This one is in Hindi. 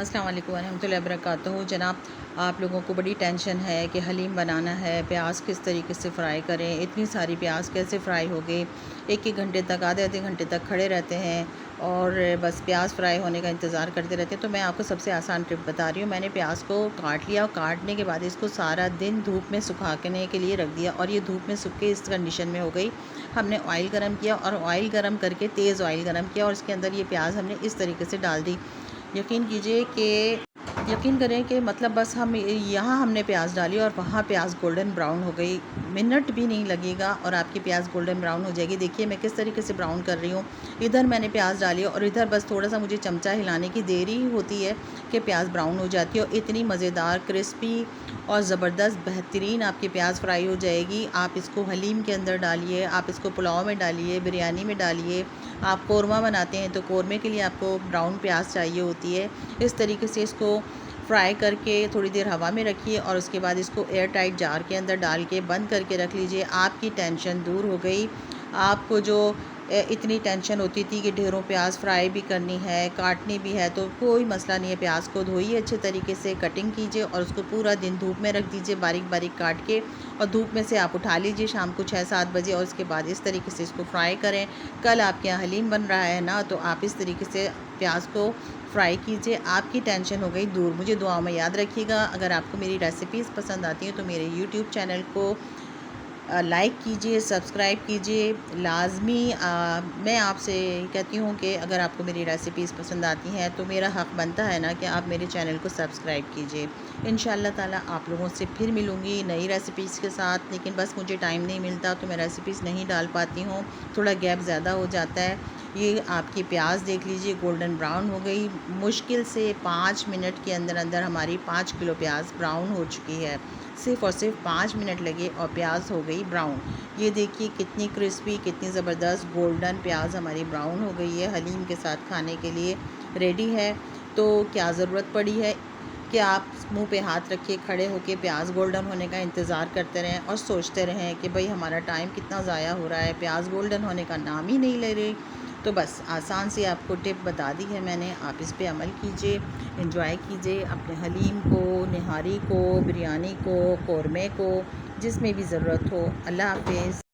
अस्सलाम वालेकुम रहमतुल्लाहि व बरकातहू। जनाब, आप लोगों को बड़ी टेंशन है कि हलीम बनाना है, प्याज किस तरीके से फ़्राई करें, इतनी सारी प्याज कैसे फ़्राई हो गई। एक एक घंटे तक, आधे आधे घंटे तक खड़े रहते हैं और बस प्याज फ्राई होने का इंतज़ार करते रहते हैं। तो मैं आपको सबसे आसान टिप बता रही हूँ। मैंने प्याज को काट लिया और काटने के बाद इसको सारा दिन धूप में सुखाने के लिए रख दिया और ये धूप में सूख के इस कंडीशन में हो गई। हमने ऑयल गरम किया और ऑयल गरम करके तेज़ ऑयल गरम किया और इसके अंदर ये प्याज हमने इस तरीके से डाल दी। यकीन कीजिए कि यकीन करें कि मतलब बस हम यहाँ हमने प्याज डाली और वहाँ प्याज गोल्डन ब्राउन हो गई। मिनट भी नहीं लगेगा और आपकी प्याज गोल्डन ब्राउन हो जाएगी। देखिए मैं किस तरीके से ब्राउन कर रही हूँ। इधर मैंने प्याज डाली और इधर बस थोड़ा सा मुझे चमचा हिलाने की देरी होती है कि प्याज ब्राउन हो जाती है और इतनी मज़ेदार क्रिस्पी और ज़बरदस्त बेहतरीन आपकी प्याज फ्राई हो जाएगी। आप इसको हलीम के अंदर डालिए, आप इसको पुलाव में डालिए, बिरयानी में डालिए। आप कोरमा बनाते हैं तो कोरमे के लिए आपको ब्राउन प्याज चाहिए होती है। इस तरीके से इसको फ्राई करके थोड़ी देर हवा में रखिए और उसके बाद इसको एयर टाइट जार के अंदर डाल के बंद करके रख लीजिए। आपकी टेंशन दूर हो गई। आपको जो इतनी टेंशन होती थी कि ढेरों प्याज फ्राई भी करनी है, काटनी भी है, तो कोई मसला नहीं है। प्याज को धोइए अच्छे तरीके से, कटिंग कीजिए और उसको पूरा दिन धूप में रख दीजिए बारीक बारीक काट के और धूप में से आप उठा लीजिए शाम को 6-7 बजे और उसके बाद इस तरीके से इसको फ्राई करें। कल आपके यहाँ हलीम बन रहा है ना, तो आप इस तरीके से प्याज को फ्राई कीजिए। आपकी टेंशन हो गई दूर। मुझे दुआओं में याद रखिएगा। अगर आपको मेरी रेसिपीज़ पसंद आती हैं तो मेरे यूट्यूब चैनल को लाइक कीजिए, सब्सक्राइब कीजिए लाज़मी। मैं आपसे कहती हूँ कि अगर आपको मेरी रेसिपीज़ पसंद आती हैं तो मेरा हक़ बनता है ना कि आप मेरे चैनल को सब्सक्राइब कीजिए। इंशाअल्लाह ताला आप लोगों से फिर मिलूँगी नई रेसिपीज़ के साथ, लेकिन बस मुझे टाइम नहीं मिलता तो मैं रेसिपीज़ नहीं डाल पाती हूँ, थोड़ा गैप ज़्यादा हो जाता है। ये आपकी प्याज देख लीजिए गोल्डन ब्राउन हो गई। मुश्किल से 5 मिनट के अंदर अंदर हमारी 5 किलो प्याज ब्राउन हो चुकी है। सिर्फ़ और सिर्फ 5 मिनट लगे और प्याज हो गई ब्राउन। ये देखिए कितनी क्रिस्पी, कितनी ज़बरदस्त गोल्डन प्याज हमारी ब्राउन हो गई है। हलीम के साथ खाने के लिए रेडी है। तो क्या ज़रूरत पड़ी है कि आप मुंह पे हाथ रखिए, खड़े होके प्याज गोल्डन होने का इंतज़ार करते रहें और सोचते रहें कि भाई हमारा टाइम कितना ज़ाया हो रहा है, प्याज गोल्डन होने का नाम ही नहीं ले रही। तो बस आसान सी आपको टिप बता दी है मैंने, आप इस पे अमल कीजिए, एंजॉय कीजिए अपने हलीम को, निहारी को, बिरयानी को, कोरमे को, जिसमें भी ज़रूरत हो। अल्लाह हाफ़िज़।